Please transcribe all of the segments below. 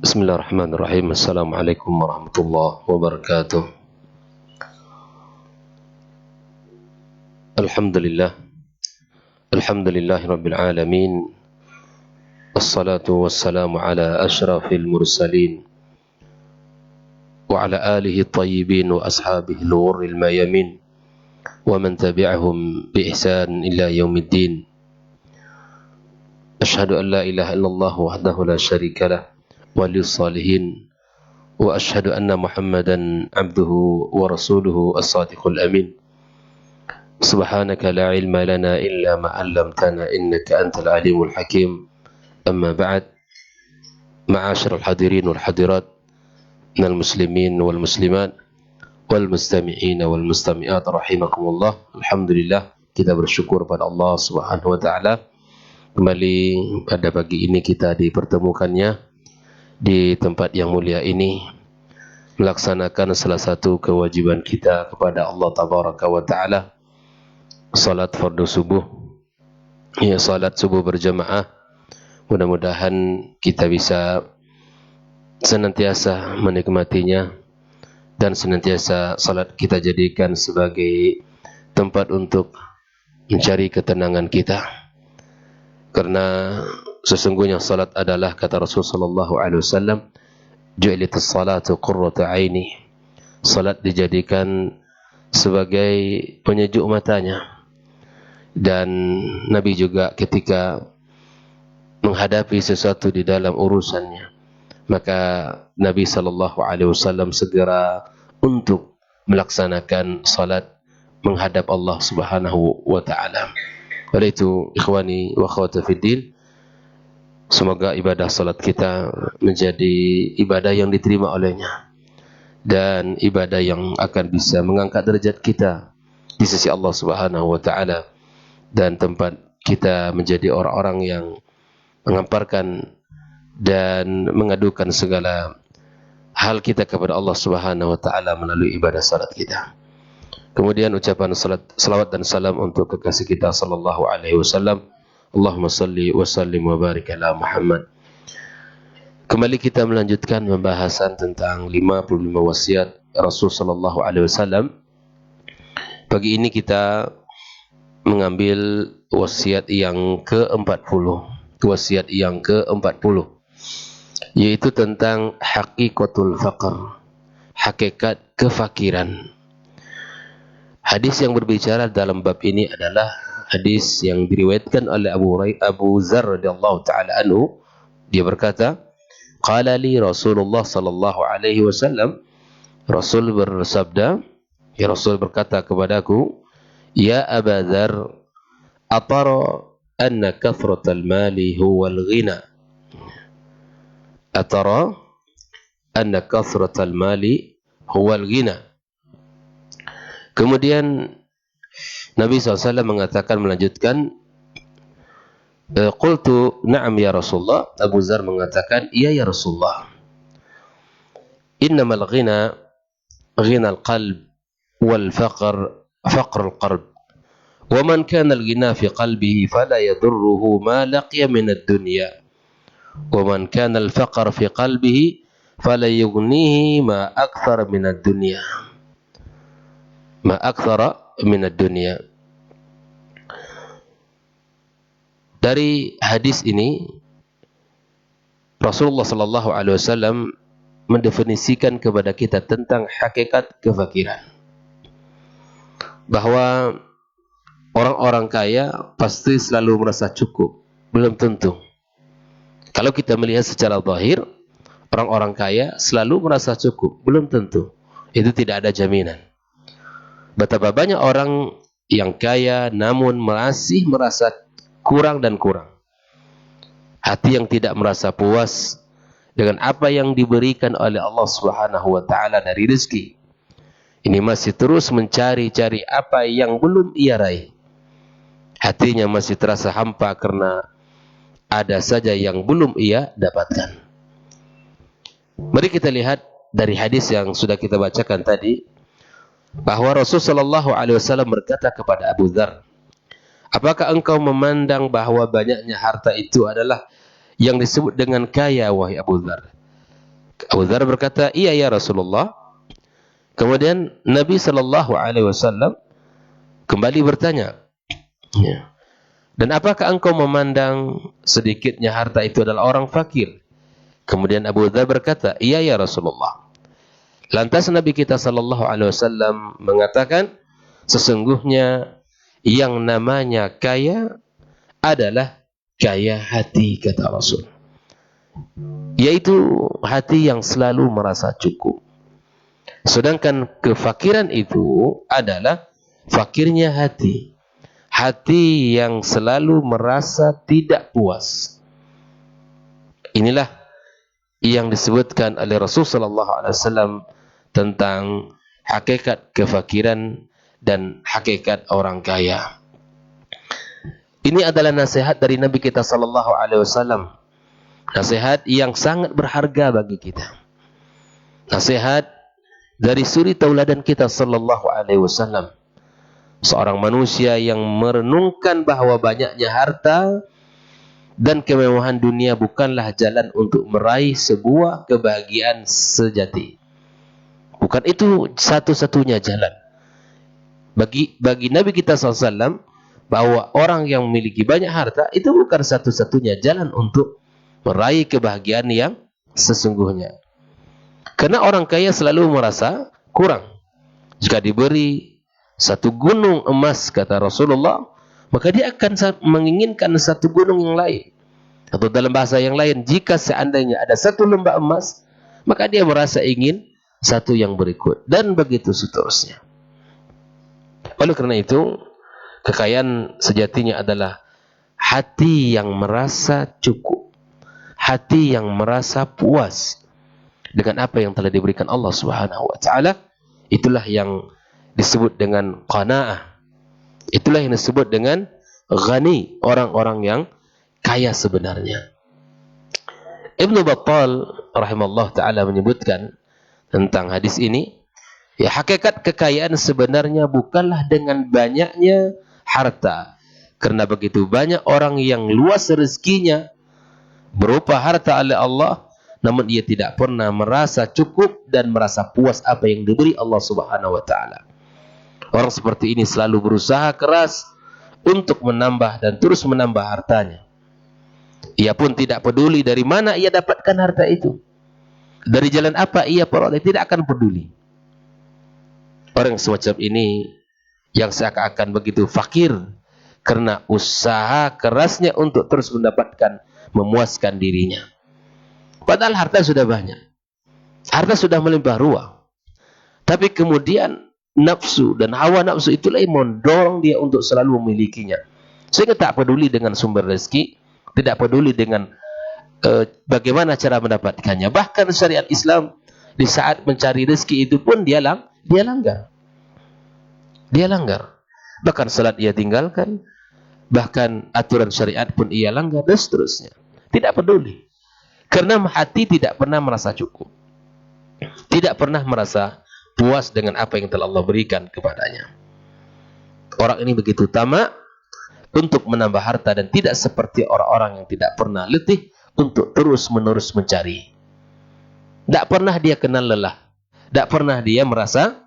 Bismillahirrahmanirrahim. Assalamualaikum warahmatullahi wabarakatuh. Alhamdulillah. Alhamdulillahi rabbil alamin. Wassalatu wassalamu ala asyrafil mursalin wa ala alihi tayyibin wa ashabihi al-ghurril mayamin wa man tabi'ahum bi ihsan ila yaumiddin. Asyhadu an la ilaha illallah wahdahu la syarika lah وللصالحين وأشهد أن محمدا عبده ورسوله الصادق الأمين سبحانك لا علم لنا إلا ما علمتنا إنك أنت العليم الحكيم أما بعد معاشر الحاضرين والحاضرات من المسلمين والمسلمات والمستمعين والمستمعات رحمكم الله. Alhamdulillah, kita bersyukur pada Allah Subhanahu wa taala, kembali pada pagi ini kita dipertemukannya di tempat yang mulia ini, melaksanakan salah satu kewajiban kita kepada Allah Tabaraka wa Ta'ala, salat fardu subuh, ya, salat subuh berjamaah. Mudah-mudahan kita bisa senantiasa menikmatinya dan senantiasa salat kita jadikan sebagai tempat untuk mencari ketenangan kita, karena sesungguhnya salat adalah, kata Rasulullah sallallahu alaihi wasallam, ju'ilatis salatu qurratu aini. Salat dijadikan sebagai penyejuk matanya. Dan Nabi juga ketika menghadapi sesuatu di dalam urusannya, maka Nabi sallallahu alaihi wasallam segera untuk melaksanakan salat menghadap Allah Subhanahu wa taala. Oleh itu, ikhwani wa akhwati fiddin, semoga ibadah salat kita menjadi ibadah yang diterima olehnya dan ibadah yang akan bisa mengangkat derajat kita di sisi Allah Subhanahu wa taala, dan tempat kita menjadi orang-orang yang mengamparkan dan mengadukan segala hal kita kepada Allah Subhanahu wa taala melalui ibadah salat kita. Kemudian ucapan salawat dan salam untuk kekasih kita sallallahu alaihi wasallam. Allahumma salli wa sallim wa barik ala Muhammad. Kembali kita melanjutkan pembahasan tentang 55 wasiat Rasul sallallahu alaihi wasallam. Pagi ini kita mengambil wasiat yang ke-40. Wasiat yang ke-40, yaitu tentang haqiqatul faqr, hakikat kefakiran. Hadis yang berbicara dalam bab ini adalah hadis yang diriwayatkan oleh Abu Dzar radhiyallahu taala anhu. Dia berkata, qala li Rasulullah sallallahu alaihi wasallam, Rasul bersabda, ya, Rasul berkata kepadaku, ya Aba Dzar, atara anna kathratal mali huwal ghina. Atara anna kathratal mali huwal ghina. Kemudian Nabi SAW mengatakan, melanjutkan, qultu na'am ya Rasulullah. Abu Dzar mengatakan, iya ya Rasulullah. Innamal ghina ghinal qalb wal faqr faqrul qalb. Wa man kana al-ghina fi qalbihi fala yadurruhu ma laqiya min ad-dunya. Wa man kana al-faqr fi qalbihi fala yughnihi ma akthara min ad-dunya. Ma akthara min ad-dunya. Dari hadis ini, Rasulullah sallallahu alaihi wasallam mendefinisikan kepada kita tentang hakikat kefakiran, bahwa orang-orang kaya pasti selalu merasa cukup. Belum tentu. Kalau kita melihat secara zahir, orang-orang kaya selalu merasa cukup. Belum tentu. Itu tidak ada jaminan. Betapa banyak orang yang kaya namun masih merasa kurang dan kurang. Hati yang tidak merasa puas dengan apa yang diberikan oleh Allah Subhanahu wa taala dari rezeki. Ini masih terus mencari-cari apa yang belum ia raih. Hatinya masih terasa hampa karena ada saja yang belum ia dapatkan. Mari kita lihat dari hadis yang sudah kita bacakan tadi, bahwa Rasulullah SAW berkata kepada Abu Dzar, apakah engkau memandang bahwa banyaknya harta itu adalah yang disebut dengan kaya, wahai Abu Dzar? Abu Dzar berkata, iya ya Rasulullah. Kemudian Nabi SAW kembali bertanya, ya, dan apakah engkau memandang sedikitnya harta itu adalah orang fakir? Kemudian Abu Dzar berkata, iya ya Rasulullah. Lantas Nabi kita SAW mengatakan, sesungguhnya yang namanya kaya adalah kaya hati, kata Rasul. Yaitu hati yang selalu merasa cukup. Sedangkan kefakiran itu adalah fakirnya hati. Hati yang selalu merasa tidak puas. Inilah yang disebutkan oleh Rasulullah SAW tentang hakikat kefakiran dan hakikat orang kaya. Ini adalah nasihat dari Nabi kita SAW. Nasihat yang sangat berharga bagi kita. Nasihat dari suri tauladan kita SAW. Seorang manusia yang merenungkan bahwa banyaknya harta dan kemewahan dunia bukanlah jalan untuk meraih sebuah kebahagiaan sejati. Bukan itu satu-satunya jalan. Bagi Nabi kita SAW, bahwa orang yang memiliki banyak harta itu bukan satu-satunya jalan untuk meraih kebahagiaan yang sesungguhnya. Karena orang kaya selalu merasa kurang. Jika diberi satu gunung emas, kata Rasulullah, maka dia akan menginginkan satu gunung yang lain. Atau dalam bahasa yang lain, jika seandainya ada satu lembah emas, maka dia merasa ingin satu yang berikut. Dan begitu seterusnya. Oleh karena itu, kekayaan sejatinya adalah hati yang merasa cukup. Hati yang merasa puas dengan apa yang telah diberikan Allah Subhanahu wa taala. Itulah yang disebut dengan qanaah. Itulah yang disebut dengan ghani, orang-orang yang kaya sebenarnya. Ibnu Battal rahimahullah taala menyebutkan tentang hadis ini, ya, hakikat kekayaan sebenarnya bukanlah dengan banyaknya harta. Karena begitu banyak orang yang luas rezekinya berupa harta oleh Allah, namun ia tidak pernah merasa cukup dan merasa puas apa yang diberi Allah Subhanahu wa taala. Orang seperti ini selalu berusaha keras untuk menambah dan terus menambah hartanya. Ia pun tidak peduli dari mana ia dapatkan harta itu. Dari jalan apa ia peroleh, tidak akan peduli. Orang semacam ini yang seakan-akan begitu fakir karena usaha kerasnya untuk terus mendapatkan, memuaskan dirinya. Padahal harta sudah banyak. Harta sudah melimpah ruah. Tapi kemudian nafsu dan hawa nafsu itulah yang mendorong dia untuk selalu memilikinya. Sehingga tak peduli dengan sumber rezeki, tidak peduli dengan bagaimana cara mendapatkannya. Bahkan syariat Islam di saat mencari rezeki itu pun dia langgar. Dia langgar. Bahkan salat ia tinggalkan. Bahkan aturan syariat pun ia langgar dan seterusnya. Tidak peduli. Karena hati tidak pernah merasa cukup. Tidak pernah merasa puas dengan apa yang telah Allah berikan kepadanya. Orang ini begitu tamak untuk menambah harta dan tidak seperti orang-orang yang tidak pernah letih untuk terus-menerus mencari. Tidak pernah dia kenal lelah. Tidak pernah dia merasa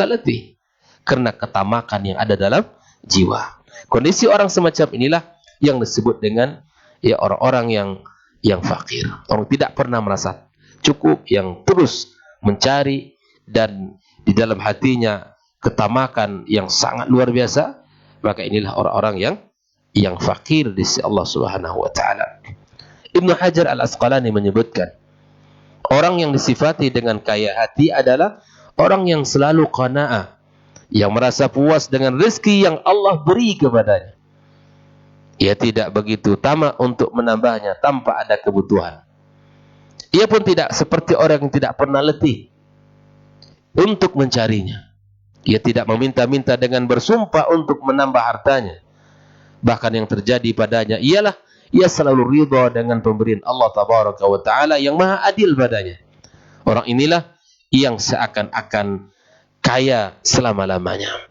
letih. Karena ketamakan yang ada dalam jiwa. Kondisi orang semacam inilah yang disebut dengan ya orang-orang yang fakir. Orang tidak pernah merasa cukup, yang terus mencari dan di dalam hatinya ketamakan yang sangat luar biasa. Maka inilah orang-orang yang fakir di sisi Allah Subhanahu wa taala. Ibnu Hajar Al-Asqalani menyebutkan, orang yang disifati dengan kaya hati adalah orang yang selalu qanaah, yang merasa puas dengan rezeki yang Allah beri kepadanya. Ia tidak begitu tamak untuk menambahnya tanpa ada kebutuhan. Ia pun tidak seperti orang yang tidak pernah letih. untuk mencarinya. Ia tidak meminta-minta dengan bersumpah untuk menambah hartanya. Bahkan yang terjadi padanya ialah ia selalu ridha dengan pemberian Allah Tabaraka wa Ta'ala yang maha adil padanya. Orang inilah yang seakan-akan kaya selama-lamanya.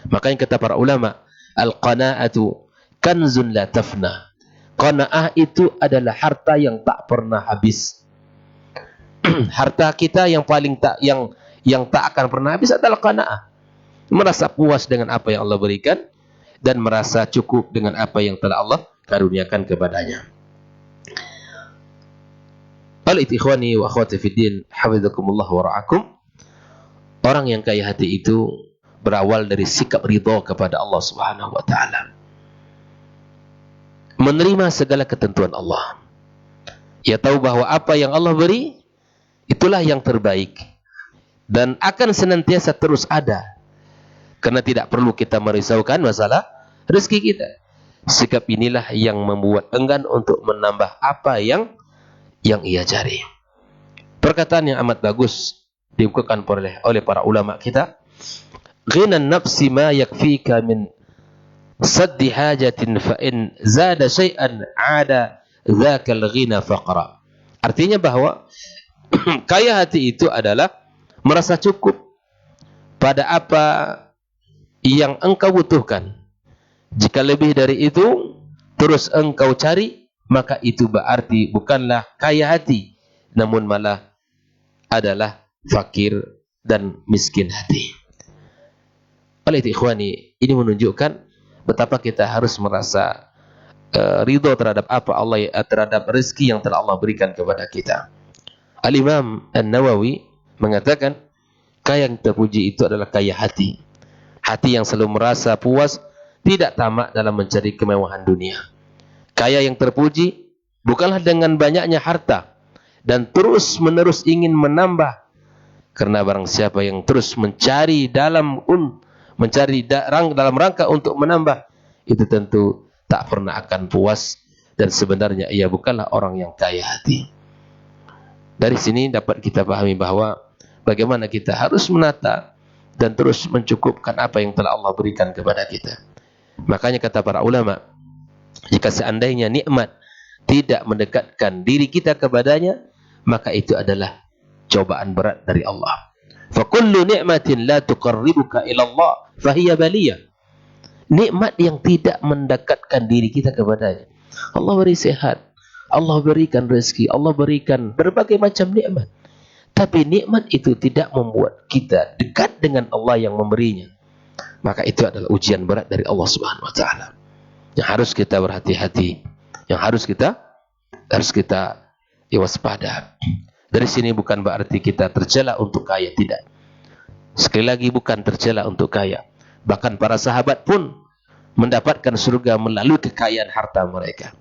Makanya kata para ulama, al-qana'atu kanzun la tafna. Qana'ah itu adalah harta yang tak pernah habis. Harta kita yang paling yang tak akan pernah habis adalah qana'ah. Merasa puas dengan apa yang Allah berikan dan merasa cukup dengan apa yang telah Allah karuniakan kepadanya. Baik ikhwani wa akhwati fid din, hafizakumullah wa ra'akum. Orang yang kaya hati itu berawal dari sikap ridha kepada Allah Subhanahu wa taala. Menerima segala ketentuan Allah. Ia tahu bahwa apa yang Allah beri itulah yang terbaik dan akan senantiasa terus ada. Karena tidak perlu kita merisaukan masalah rezeki kita. Sikap inilah yang membuat enggan untuk menambah apa yang ia cari. Perkataan yang amat bagus diungkapkan oleh para ulama kita. Ghinan nafsi ma yakfika min saddi hajatin fa in zada syai'an 'ada dzakal ghina faqra. Artinya bahwa kaya hati itu adalah merasa cukup pada apa yang engkau butuhkan. Jika lebih dari itu terus engkau cari, maka itu berarti bukanlah kaya hati, namun malah adalah fakir dan miskin hati. Oleh itu ikhwani, ini menunjukkan betapa kita harus merasa ridho terhadap apa Allah, terhadap rezeki yang telah Allah berikan kepada kita. Al-Imam An-Nawawi mengatakan, kaya yang terpuji itu adalah kaya hati. Hati yang selalu merasa puas, tidak tamak dalam mencari kemewahan dunia. Kaya yang terpuji bukanlah dengan banyaknya harta dan terus-menerus ingin menambah. Karena barang siapa yang terus mencari dalam rangka untuk menambah, itu tentu tak pernah akan puas dan sebenarnya ia bukanlah orang yang kaya hati. Dari sini dapat kita pahami bahwa bagaimana kita harus menata dan terus mencukupkan apa yang telah Allah berikan kepada kita. Makanya kata para ulama, jika seandainya nikmat tidak mendekatkan diri kita kepadanya, maka itu adalah cobaan berat dari Allah. Fa kullu ni'matin la tuqarribuka ila Allah fa hiya baliyah. Nikmat yang tidak mendekatkan diri kita kepadanya. Allah beri sehat, Allah berikan rezeki, Allah berikan berbagai macam nikmat. Tapi nikmat itu tidak membuat kita dekat dengan Allah yang memberinya. Maka itu adalah ujian berat dari Allah Subhanahu wa taala. Yang harus kita berhati-hati, yang harus kita waspada. Dari sini bukan berarti kita tercela untuk kaya, tidak. Sekali lagi bukan tercela untuk kaya. Bahkan para sahabat pun mendapatkan surga melalui kekayaan harta mereka.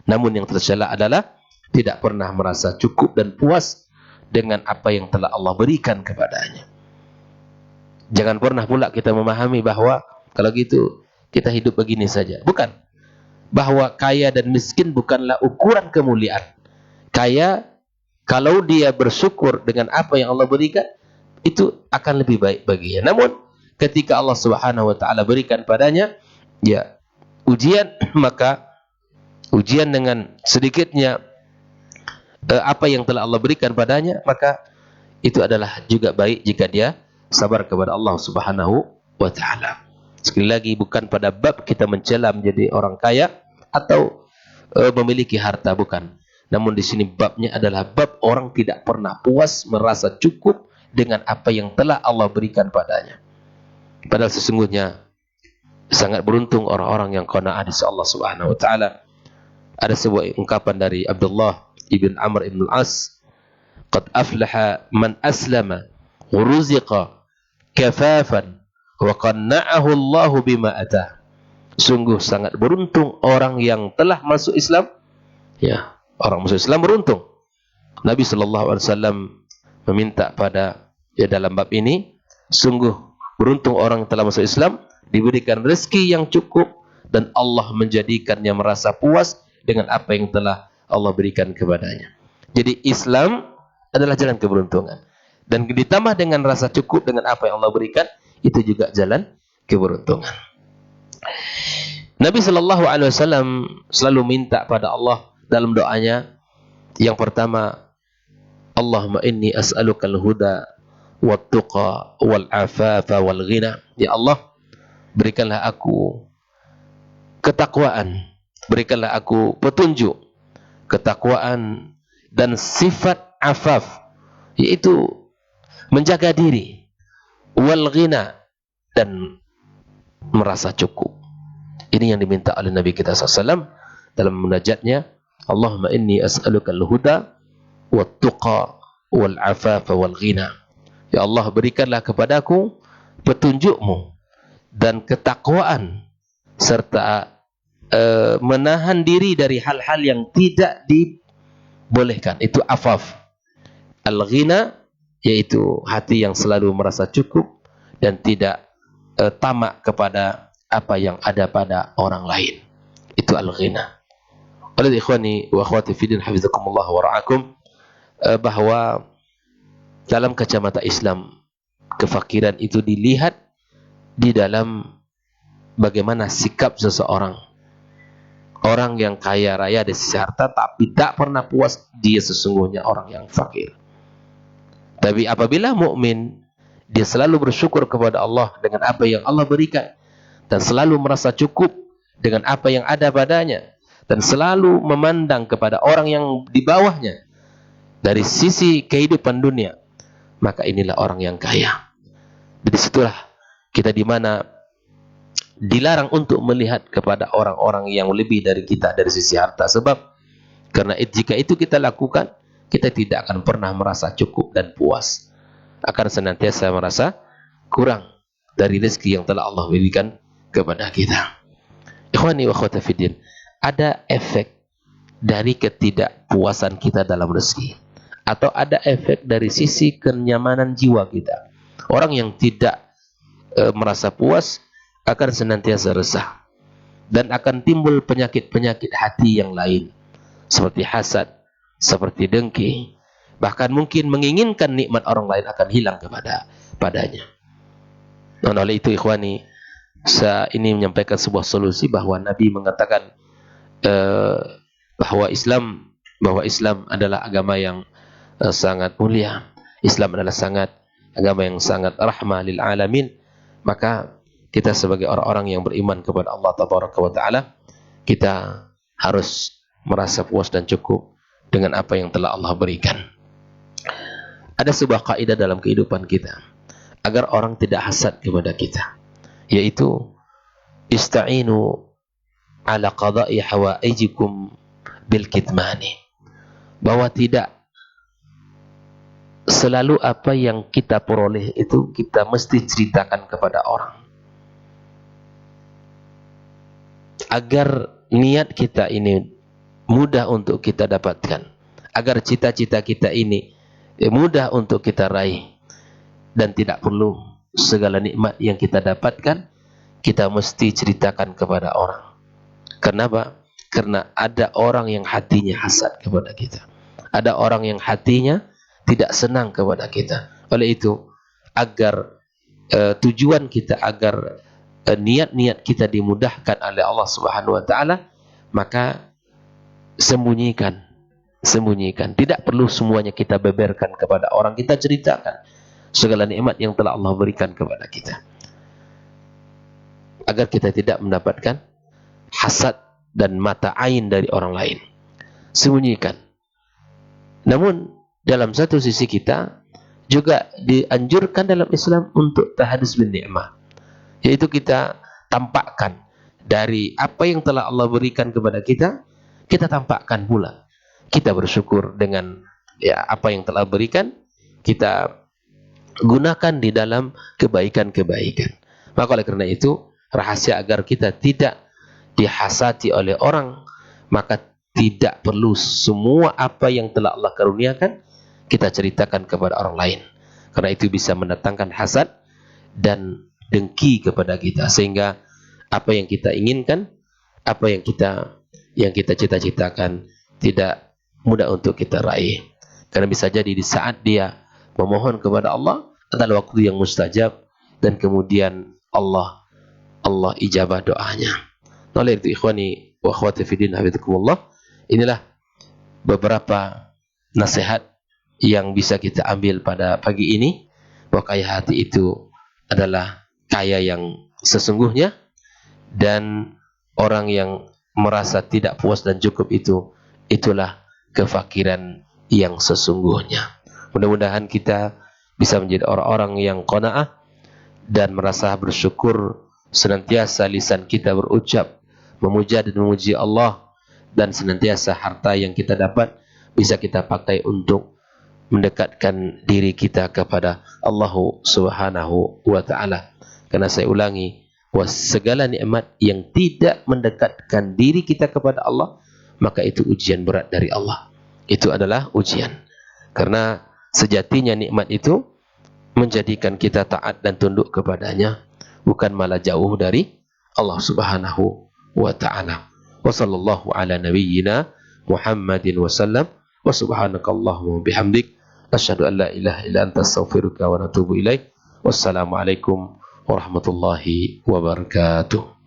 Namun yang tercela adalah tidak pernah merasa cukup dan puas dengan apa yang telah Allah berikan kepadanya. Jangan pernah pula kita memahami bahwa kalau gitu kita hidup begini saja. Bukan. Bahwa kaya dan miskin bukanlah ukuran kemuliaan. Kaya, kalau dia bersyukur dengan apa yang Allah berikan, itu akan lebih baik baginya. Namun ketika Allah Subhanahu wa taala berikan padanya ya ujian, maka ujian dengan sedikitnya apa yang telah Allah berikan padanya, maka itu adalah juga baik jika dia sabar kepada Allah Subhanahu wa taala. Sekali lagi bukan pada bab kita mencela menjadi orang kaya atau memiliki harta, bukan. Namun di sini babnya adalah bab orang tidak pernah puas, merasa cukup dengan apa yang telah Allah berikan padanya. Padahal sesungguhnya sangat beruntung orang-orang yang qanaah di sisi Allah Subhanahu wa taala. Ada sebuah ungkapan dari Abdullah ibn Amr ibn al-As, qad aflaha man aslama wa ruziqa kafafan wa qanna'ahu Allah bima atah. Sungguh sangat beruntung orang yang telah masuk Islam. Ya, orang masuk Islam beruntung. Nabi sallallahu alaihi wasallam meminta pada dalam bab ini, sungguh beruntung orang yang telah masuk Islam, diberikan rezeki yang cukup dan Allah menjadikannya merasa puas dengan apa yang telah Allah berikan kepadanya. Jadi Islam adalah jalan keberuntungan. Dan ditambah dengan rasa cukup dengan apa yang Allah berikan, itu juga jalan keberuntungan. Nabi Shallallahu Alaihi Wasallam selalu minta pada Allah dalam doanya. Yang pertama, Allahumma inni as'alukal huda wat tuqa wal afafa wal ghina. Ya Allah, berikanlah aku ketakwaan, berikanlah aku petunjuk, ketakwaan dan sifat afaf, yaitu menjaga diri, wal ghina, dan merasa cukup. Ini yang diminta oleh Nabi kita SAW dalam munajatnya. Allahumma inni as'alukal huda wat tuqa wal afafa wal ghina. Ya Allah, berikanlah kepadaku petunjukmu dan ketakwaan serta menahan diri dari hal-hal yang tidak dibolehkan. Itu afaf. Al-ghina, yaitu hati yang selalu merasa cukup dan tidak tamak kepada apa yang ada pada orang lain. Itu al-ghina. Oleh ikhwani wa akhwati fiddin hafizakumullah wa ra'akum, bahwa dalam kacamata Islam, kefakiran itu dilihat di dalam bagaimana sikap seseorang. Orang yang kaya raya dari sisi harta tapi tak pernah puas, dia sesungguhnya orang yang fakir. Tapi apabila mukmin, dia selalu bersyukur kepada Allah dengan apa yang Allah berikan, dan selalu merasa cukup dengan apa yang ada padanya, dan selalu memandang kepada orang yang di bawahnya dari sisi kehidupan dunia, maka inilah orang yang kaya. Dari situlah kita di mana dilarang untuk melihat kepada orang-orang yang lebih dari kita dari sisi harta. Sebab karena jika itu kita lakukan, kita tidak akan pernah merasa cukup dan puas, akan senantiasa merasa kurang dari rezeki yang telah Allah berikan kepada kita. Ikhwani wa akhwati fiddin, ada efek dari ketidakpuasan kita dalam rezeki, atau ada efek dari sisi kenyamanan jiwa kita. Orang yang tidak merasa puas akan senantiasa resah, dan akan timbul penyakit-penyakit hati yang lain, seperti hasad, seperti dengki, bahkan mungkin menginginkan nikmat orang lain akan hilang padanya. Dan oleh itu ikhwani, saya ini menyampaikan sebuah solusi bahwa Nabi mengatakan bahwa Islam adalah agama yang sangat mulia. Islam adalah agama yang sangat rahmah lil alamin. Maka kita sebagai orang-orang yang beriman kepada Allah Tabaraka wa Ta'ala, kita harus merasa puas dan cukup dengan apa yang telah Allah berikan. Ada sebuah kaidah dalam kehidupan kita agar orang tidak hasad kepada kita, yaitu ista'inu ala qada'i hawaijikum bil kitmani, bahwa tidak selalu apa yang kita peroleh itu kita mesti ceritakan kepada orang, agar niat kita ini mudah untuk kita dapatkan, agar cita-cita kita ini mudah untuk kita raih, dan tidak perlu segala nikmat yang kita dapatkan kita mesti ceritakan kepada orang. Kenapa? Karena ada orang yang hatinya hasad kepada kita, ada orang yang hatinya tidak senang kepada kita. Oleh itu, agar tujuan kita, agar niat-niat kita dimudahkan oleh Allah Subhanahu wa Ta'ala, maka sembunyikan. Tidak perlu semuanya kita beberkan kepada orang. Kita ceritakan segala nikmat yang telah Allah berikan kepada kita, agar kita tidak mendapatkan hasad dan mata ain dari orang lain. Sembunyikan. Namun dalam satu sisi kita juga dianjurkan dalam Islam untuk tahadus bin ni'mah, yaitu kita tampakkan dari apa yang telah Allah berikan kepada kita, kita tampakkan pula. Kita bersyukur dengan apa yang telah berikan, kita gunakan di dalam kebaikan-kebaikan. Maka oleh karena itu, rahasia agar kita tidak dihasati oleh orang, maka tidak perlu semua apa yang telah Allah karuniakan kita ceritakan kepada orang lain, karena itu bisa mendatangkan hasad dan dengki kepada kita, sehingga apa yang kita inginkan, apa yang kita cita-citakan tidak mudah untuk kita raih. Karena bisa jadi di saat dia memohon kepada Allah adalah waktu yang mustajab, dan kemudian Allah ijabah doanya. Oleh itu ikhwani wa akhwati fiddin hafizakumullah, inilah beberapa nasihat yang bisa kita ambil pada pagi ini, bahwa kaya hati itu adalah kaya yang sesungguhnya, dan orang yang merasa tidak puas dan cukup itulah kefakiran yang sesungguhnya. Mudah-mudahan kita bisa menjadi orang-orang yang qanaah dan merasa bersyukur, senantiasa lisan kita berucap memuja dan memuji Allah, dan senantiasa harta yang kita dapat bisa kita pakai untuk mendekatkan diri kita kepada Allah Subhanahu wa taala. Karena saya ulangi, segala nikmat yang tidak mendekatkan diri kita kepada Allah, maka itu ujian berat dari Allah. Itu adalah ujian. Karena sejatinya nikmat itu menjadikan kita taat dan tunduk kepadanya, bukan malah jauh dari Allah Subhanahu wa taala. Wa sallallahu ala nabiyyina Muhammadin wa sallam, wa subhanakallahumma bihamdik asyhadu an la ilaha illa anta astaghfiruka wa atubu ilaik. Wassalamu alaikum warahmatullahi wabarakatuh.